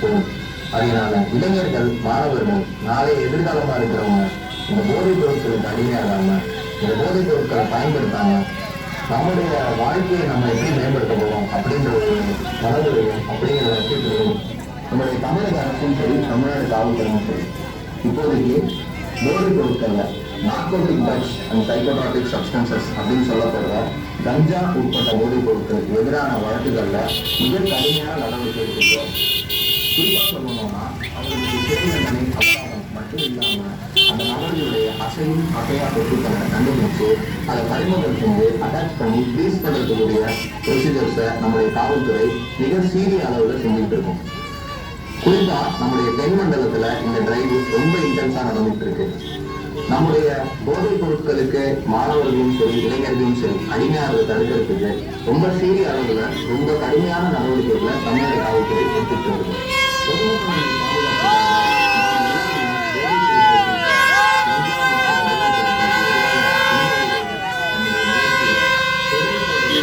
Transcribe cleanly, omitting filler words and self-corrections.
போகும். அதனால இளைஞர்கள், மாணவர்கள், நாளைய எதிர்காலமா இருக்கிறவங்க இந்த போதைப் பொருட்களுக்கு அடிமையாகாம, இந்த போதைப் பொருட்களை பயன்படுத்தாம நம்முடைய வாழ்க்கையை நம்ம எப்படி மேம்படுத்த போறோம் அப்படின்ற ஒரு மனதுரையும் அப்படிங்கிற லட்சியத்திலும் நம்முடைய தமிழக அரசும் சரி, தமிழ்நாடு காவல்துறையும் சரி, இப்போதைக்கு போதைப் பொருட்கள்ல narcotic drugs and psychotropic substances அப்படின்னு சொல்லப்படுற கஞ்சா உட்பட்ட போதைப் பொருட்களுக்கு எதிரான வழக்குகள்ல மிக கடுமையான நடவடிக்கை எடுக்கிறோம். குறிப்பா சொல்லணும்னா அவர்களுக்கு சிறை தண்டனை அபராதம் மட்டும் இல்லாம அந்த நபர்களுடைய அசையும் அசையா சொத்துக்களை கண்டுபிடிச்சு அதை பறிமுதல் செஞ்சு அட்டாச் பண்ணி ஃப்ரீஸ் பண்றதுக்குரிய ப்ரொசீஜர்ஸை நம்முடைய காவல்துறை மிக சீரிய அளவுல செஞ்சுட்டு இருக்கும். குறிப்பா நம்முடைய தென் மண்டலத்துல இந்த டிரைவ் ரொம்ப இன்டென்ஸா நடந்துட்டு இருக்கு. நம்முடைய போதைப் பொருட்களுக்கு மாணவர்களும் சரி, இளைஞர்களும் சரி அடிமையாகிறத தடுக்கிறதுக்கு ரொம்ப சீரிய அளவுல ரொம்ப கடுமையான நடவடிக்கைகளை தமிழக காவல்துறை எடுத்துட்டு வருது.